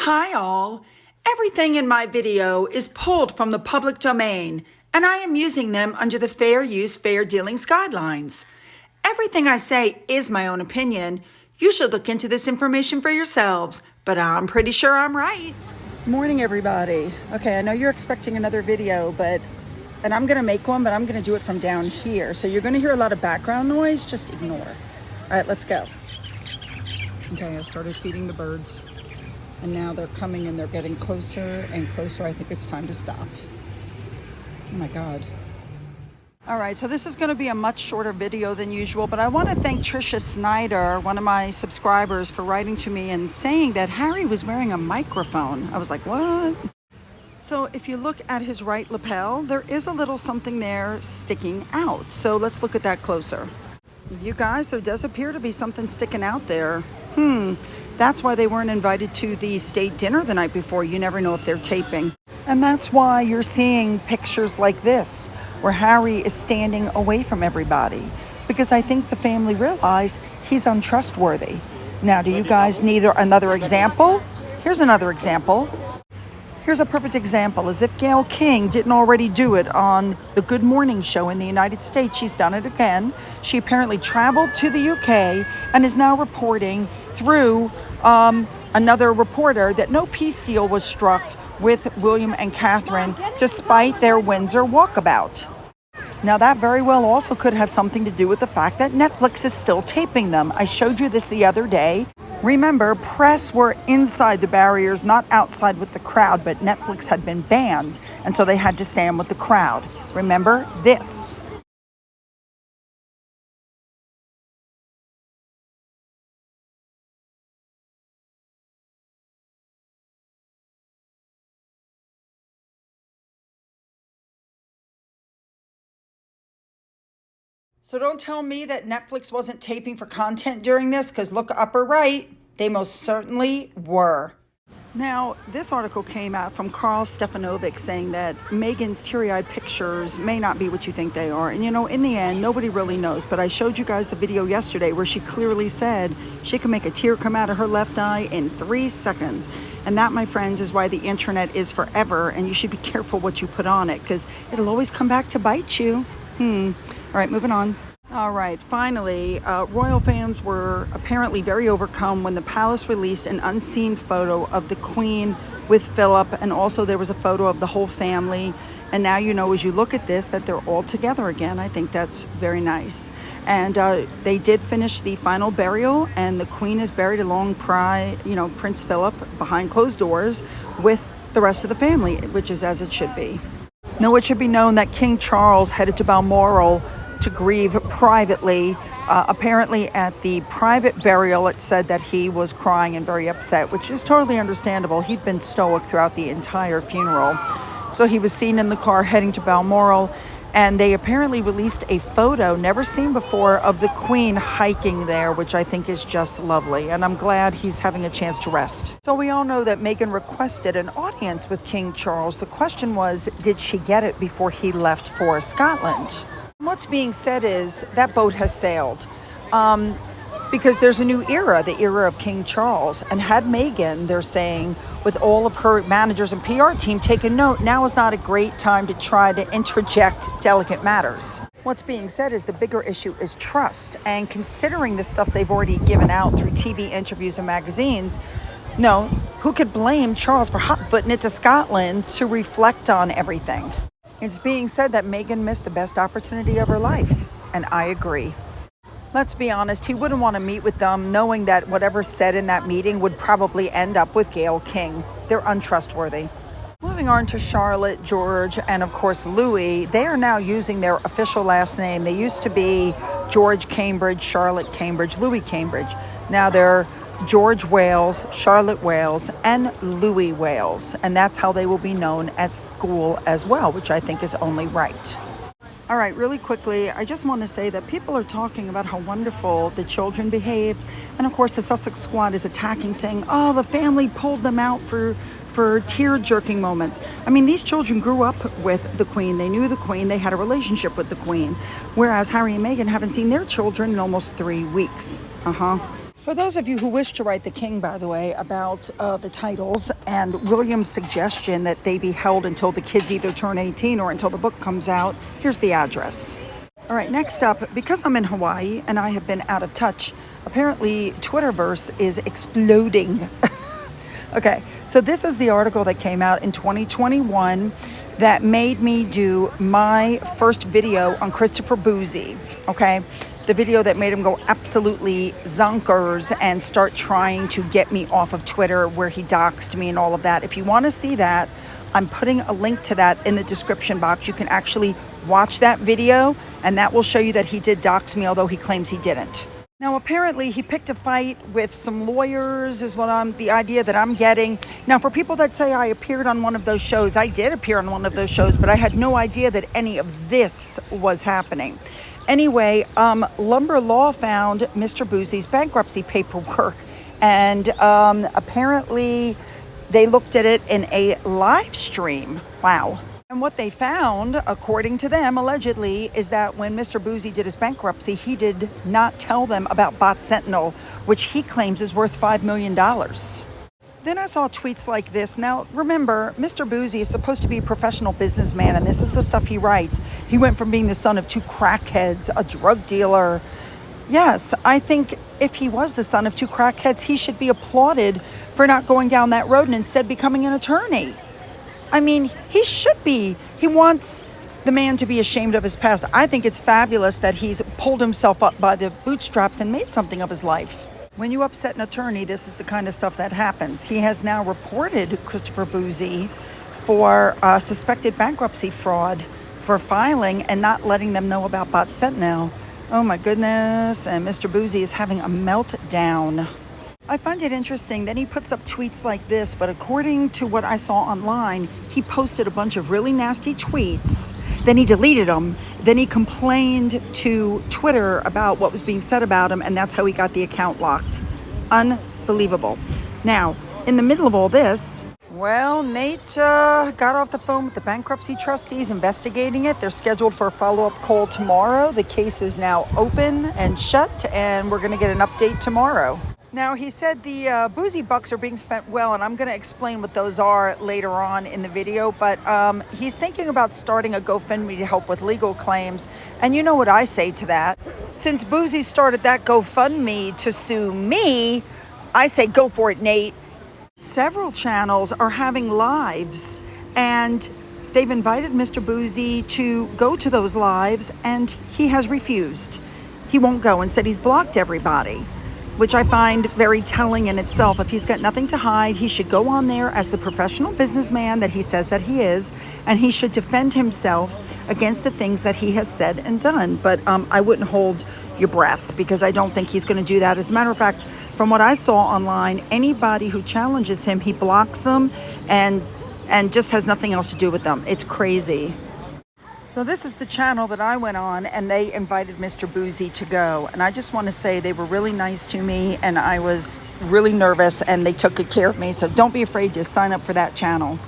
Hi all. Everything in my video is pulled from the public domain, and I am using them under the Fair Use, Fair Dealings guidelines. Everything I say is my own opinion. You should look into this information for yourselves, but I'm pretty sure I'm right. Morning, everybody. Okay, I know you're expecting another video, and I'm gonna make one, but I'm gonna do it from down here. So you're gonna hear a lot of background noise, just ignore. All right, let's go. Okay, I started feeding the birds. And now they're coming and they're getting closer and closer. I think it's time to stop. Oh my God. All right, so this is going to be a much shorter video than usual, but I want to thank Trisha Snyder, one of my subscribers, for writing to me and saying that Harry was wearing a microphone. I was like, what? So if you look at his right lapel, there is a little something there sticking out. So let's look at that closer. You guys, there does appear to be something sticking out there. That's why they weren't invited to the state dinner the night before. You never know if they're taping. And that's why you're seeing pictures like this, where Harry is standing away from everybody. Because I think the family realized he's untrustworthy. Now, do you guys need another example? Here's another example. Here's a perfect example. As if Gayle King didn't already do it on the Good Morning show in the United States, she's done it again. She apparently traveled to the UK and is now reporting through another reporter that no peace deal was struck with William and Catherine despite their Windsor walkabout. Now that very well also could have something to do with the fact that Netflix is still taping them. I showed you this the other day. Remember, press were inside the barriers, not outside with the crowd, but Netflix had been banned, and so they had to stand with the crowd. Remember this. So don't tell me that Netflix wasn't taping for content during this, because look upper right, they most certainly were. Now, this article came out from Carl Stefanovic saying that Meghan's teary-eyed pictures may not be what you think they are. And you know, in the end, nobody really knows. But I showed you guys the video yesterday where she clearly said she can make a tear come out of her left eye in 3 seconds. And that, my friends, is why the internet is forever. And you should be careful what you put on it, because it'll always come back to bite you. All right, moving on. All right, finally, royal fans were apparently very overcome when the palace released an unseen photo of the Queen with Philip, and also there was a photo of the whole family. And now you know, as you look at this, that they're all together again. I think that's very nice. And they did finish the final burial, and the Queen is buried along Prince Philip behind closed doors with the rest of the family, which is as it should be. Now, it should be known that King Charles headed to Balmoral to grieve privately. Apparently at the private burial, it said that he was crying and very upset, which is totally understandable. He'd been stoic throughout the entire funeral. So he was seen in the car heading to Balmoral, and they apparently released a photo never seen before of the Queen hiking there, which I think is just lovely. And I'm glad he's having a chance to rest. So we all know that Meghan requested an audience with King Charles. The question was, did she get it before he left for Scotland? What's being said is that boat has sailed because there's a new era, the era of King Charles. And had Meghan, they're saying, with all of her managers and PR team taken note, now is not a great time to try to interject delicate matters. What's being said is the bigger issue is trust. And considering the stuff they've already given out through TV interviews and magazines, no, who could blame Charles for hot-footing it to Scotland to reflect on everything? It's being said that Meghan missed the best opportunity of her life, and I agree. Let's be honest, he wouldn't want to meet with them knowing that whatever's said in that meeting would probably end up with Gayle King. They're untrustworthy. Moving on to Charlotte, George, and of course Louis, they are now using their official last name. They used to be George Cambridge, Charlotte Cambridge, Louis Cambridge. Now they're George Wales, Charlotte Wales, and Louis Wales. And that's how they will be known at school as well, which I think is only right. All right, really quickly, I just want to say that people are talking about how wonderful the children behaved. And of course, the Sussex squad is attacking, saying, oh, the family pulled them out for tear-jerking moments. I mean, these children grew up with the Queen. They knew the Queen. They had a relationship with the Queen. Whereas Harry and Meghan haven't seen their children in almost 3 weeks. For those of you who wish to write the king, by the way, about the titles and William's suggestion that they be held until the kids either turn 18 or until the book comes out, here's the address. All right, next up, because I'm in Hawaii and I have been out of touch, apparently Twitterverse is exploding. Okay, so this is the article that came out in 2021 that made me do my first video on Christopher Bouzy, okay? The video that made him go absolutely zonkers and start trying to get me off of Twitter, where he doxed me and all of that. If you want to see that, I'm putting a link to that in the description box. You can actually watch that video, and that will show you that he did dox me, although he claims he didn't. Now, apparently, he picked a fight with some lawyers, is the idea that I'm getting. Now, for people that say I appeared on one of those shows, I did appear on one of those shows, but I had no idea that any of this was happening. Anyway, Lumber Law found Mr. Bouzy's bankruptcy paperwork, and apparently they looked at it in a live stream. Wow. And what they found, according to them, allegedly, is that when Mr. Bouzy did his bankruptcy, he did not tell them about Bot Sentinel, which he claims is worth $5 million. Then I saw tweets like this. Now, remember, Mr. Bouzy is supposed to be a professional businessman, and this is the stuff he writes. He went from being the son of two crackheads, a drug dealer. Yes, I think if he was the son of two crackheads, he should be applauded for not going down that road and instead becoming an attorney. I mean, he should be. He wants the man to be ashamed of his past. I think it's fabulous that he's pulled himself up by the bootstraps and made something of his life. When you upset an attorney, this is the kind of stuff that happens. He has now reported Christopher Bouzy for suspected bankruptcy fraud for filing and not letting them know about Bot Sentinel. Oh my goodness, and Mr. Bouzy is having a meltdown. I find it interesting that he puts up tweets like this, but according to what I saw online, he posted a bunch of really nasty tweets, then he deleted them, then he complained to Twitter about what was being said about him, and that's how he got the account locked. Unbelievable. Now, in the middle of all this, well, Nate got off the phone with the bankruptcy trustees investigating it. They're scheduled for a follow-up call tomorrow. The case is now open and shut, and we're going to get an update tomorrow. Now, he said the Bouzy bucks are being spent well, and I'm going to explain what those are later on in the video, but he's thinking about starting a GoFundMe to help with legal claims, and you know what I say to that. Since Bouzy started that GoFundMe to sue me, I say go for it, Nate. Several channels are having lives, and they've invited Mr. Bouzy to go to those lives, and he has refused. He won't go. Instead, he's blocked everybody, which I find very telling in itself. If he's got nothing to hide, he should go on there as the professional businessman that he says that he is, and he should defend himself against the things that he has said and done. But I wouldn't hold your breath, because I don't think he's going to do that. As a matter of fact, from what I saw online, anybody who challenges him, he blocks them and just has nothing else to do with them. It's crazy. So this is the channel that I went on, and they invited Mr. Bouzy to go. And I just want to say they were really nice to me, and I was really nervous, and they took good care of me. So don't be afraid to sign up for that channel.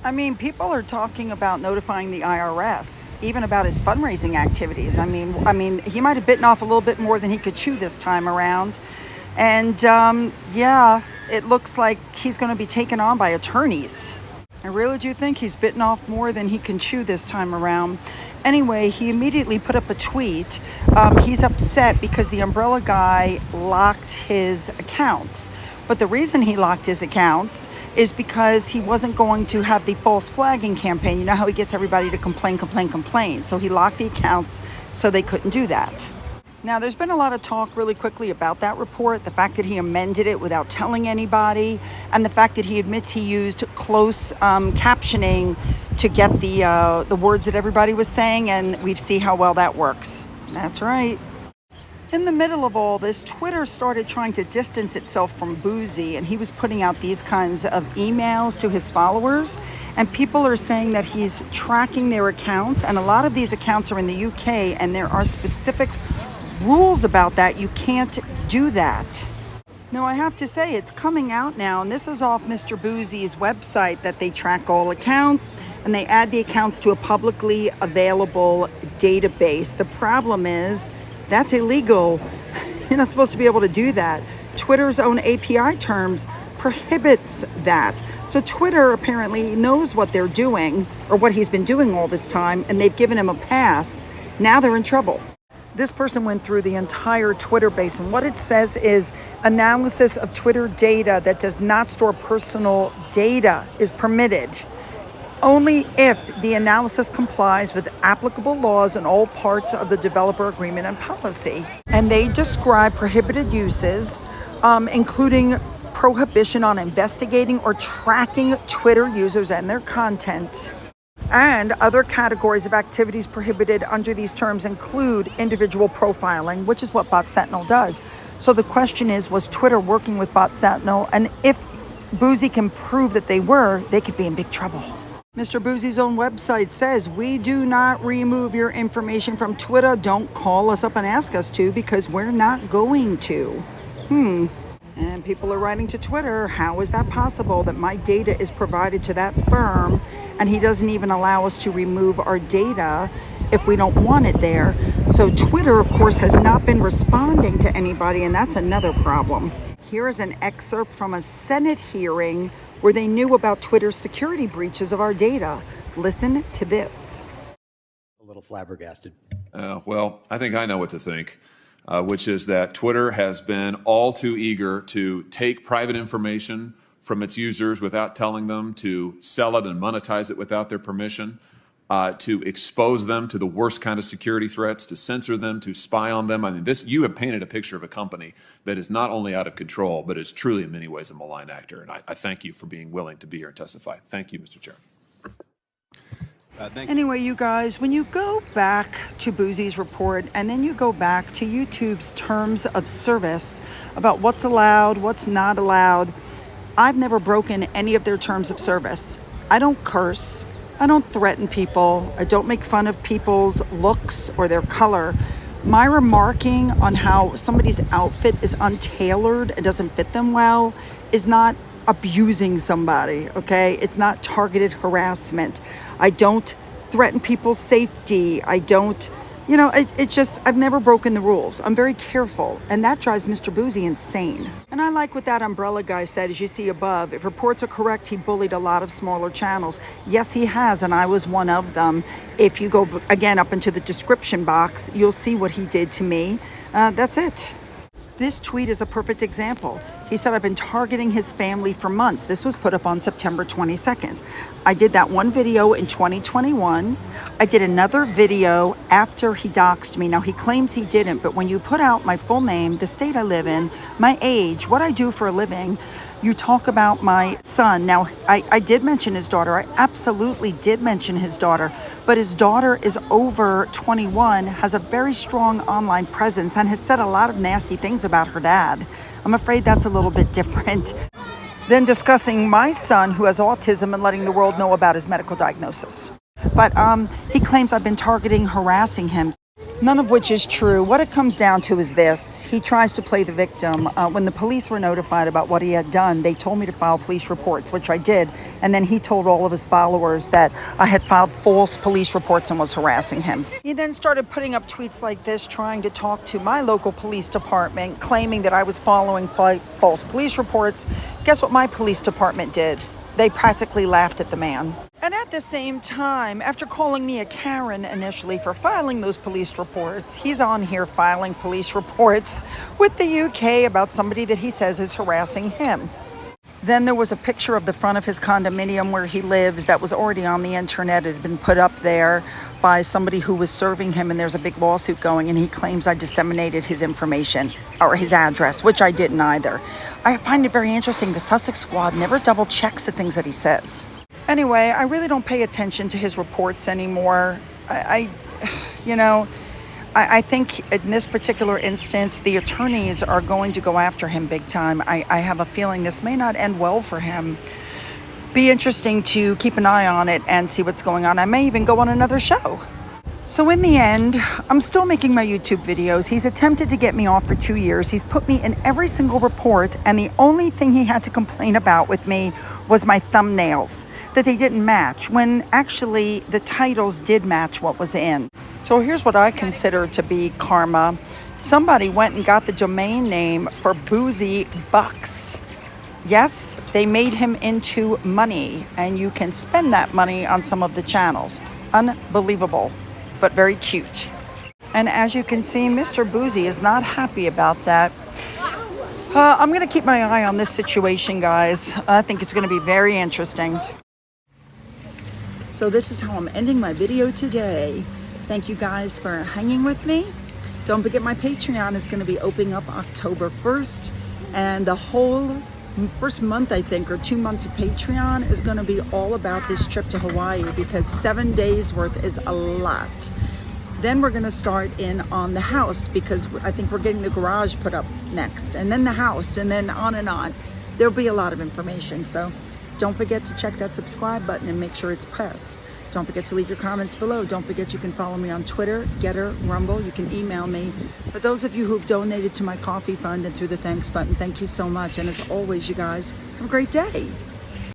I mean, people are talking about notifying the IRS, even about his fundraising activities. I mean, he might have bitten off a little bit more than he could chew this time around. And yeah, it looks like he's going to be taken on by attorneys. I really do think he's bitten off more than he can chew this time around. Anyway, he immediately put up a tweet. He's upset because the umbrella guy locked his accounts. But the reason he locked his accounts is because he wasn't going to have the false flagging campaign. You know how he gets everybody to complain. So he locked the accounts so they couldn't do that. Now, there's been a lot of talk really quickly about that report, the fact that he amended it without telling anybody, and the fact that he admits he used close captioning to get the words that everybody was saying, and we see how well that works. That's right. In the middle of all this, Twitter started trying to distance itself from Bouzy, and he was putting out these kinds of emails to his followers, and people are saying that he's tracking their accounts, and a lot of these accounts are in the UK, and there are specific rules about that. You can't do that. Now, I have to say, it's coming out now, and this is off Mr. Bouzy's website, that they track all accounts and they add the accounts to a publicly available database. The problem is that's illegal. You're not supposed to be able to do that. Twitter's own API terms prohibits that. So Twitter apparently knows what they're doing, or what he's been doing all this time, and they've given him a pass. Now they're in trouble. This person went through the entire Twitter base, and what it says is analysis of Twitter data that does not store personal data is permitted only if the analysis complies with applicable laws in all parts of the developer agreement and policy. And they describe prohibited uses, including prohibition on investigating or tracking Twitter users and their content. And other categories of activities prohibited under these terms include individual profiling, which is what Bot Sentinel does. So the question is, was Twitter working with Bot Sentinel? And if Bouzy can prove that they were, they could be in big trouble. Mr. Bouzy's own website says, we do not remove your information from Twitter. Don't call us up and ask us to, because we're not going to. And people are writing to Twitter, how is that possible that my data is provided to that firm and he doesn't even allow us to remove our data if we don't want it there? So Twitter, of course, has not been responding to anybody, and that's another problem. Here is an excerpt from a Senate hearing where they knew about Twitter's security breaches of our data. Listen to this. A little flabbergasted. Well, I think I know what to think. Which is that Twitter has been all too eager to take private information from its users without telling them, to sell it and monetize it without their permission, to expose them to the worst kind of security threats, to censor them, to spy on them. I mean, you have painted a picture of a company that is not only out of control, but is truly in many ways a malign actor. And I thank you for being willing to be here and testify. Thank you, Mr. Chair. Anyway, you guys, when you go back to Bouzy's report and then you go back to YouTube's terms of service about what's allowed, what's not allowed, I've never broken any of their terms of service. I don't curse. I don't threaten people. I don't make fun of people's looks or their color. My remarking on how somebody's outfit is untailored and doesn't fit them well is not abusing somebody, okay? It's not targeted harassment. I don't threaten people's safety. I don't, I've never broken the rules. I'm very careful, and that drives Mr. Bouzy insane. And I like what that umbrella guy said, as you see above. If reports are correct, he bullied a lot of smaller channels. Yes, he has, and I was one of them. If you go, again, up into the description box, you'll see what he did to me. That's it. This tweet is a perfect example. He said, I've been targeting his family for months. This was put up on September 22nd. I did that one video in 2021. I did another video after he doxed me. Now, he claims he didn't, but when you put out my full name, the state I live in, my age, what I do for a living, you talk about my son. Now, I did mention his daughter. I absolutely did mention his daughter. But his daughter is over 21, has a very strong online presence, and has said a lot of nasty things about her dad. I'm afraid that's a little bit different than discussing my son, who has autism, and letting the world know about his medical diagnosis. But he claims I've been targeting, harassing him. None of which is true. What it comes down to is this. He tries to play the victim. When the police were notified about what he had done, they told me to file police reports, which I did. And then he told all of his followers that I had filed false police reports and was harassing him. He then started putting up tweets like this, trying to talk to my local police department, claiming that I was following false police reports. Guess what my police department did? They practically laughed at the man. And at the same time, after calling me a Karen initially for filing those police reports, he's on here filing police reports with the UK about somebody that he says is harassing him. Then there was a picture of the front of his condominium where he lives that was already on the internet. It had been put up there by somebody who was serving him, and there's a big lawsuit going, and he claims I disseminated his information or his address, which I didn't either. I find it very interesting. The Sussex Squad never double checks the things that he says. Anyway, I really don't pay attention to his reports anymore. I think in this particular instance, the attorneys are going to go after him big time. I have a feeling this may not end well for him. Be interesting to keep an eye on it and see what's going on. I may even go on another show. So in the end, I'm still making my YouTube videos. He's attempted to get me off for 2 years. He's put me in every single report, and the only thing he had to complain about with me was my thumbnails, that they didn't match, when actually the titles did match what was in. So here's what I consider to be karma. Somebody went and got the domain name for Bouzy Bucks. Yes, they made him into money, and you can spend that money on some of the channels. Unbelievable, but very cute. And as you can see, Mr. Bouzy is not happy about that. I'm going to keep my eye on this situation, guys. I think it's going to be very interesting. So this is how I'm ending my video today. Thank you guys for hanging with me. Don't forget my Patreon is going to be opening up October 1st. And the whole first month, I think, or 2 months of Patreon is going to be all about this trip to Hawaii, because 7 days worth is a lot. Then we're going to start in on the house, because I think we're getting the garage put up next, and then the house, and then on and on. There'll be a lot of information, so don't forget to check that subscribe button and make sure it's pressed. Don't forget to leave your comments below. Don't forget you can follow me on Twitter, Getter, Rumble. You can email me. For those of you who've donated to my coffee fund and through the thanks button, thank you so much. And as always, you guys, have a great day.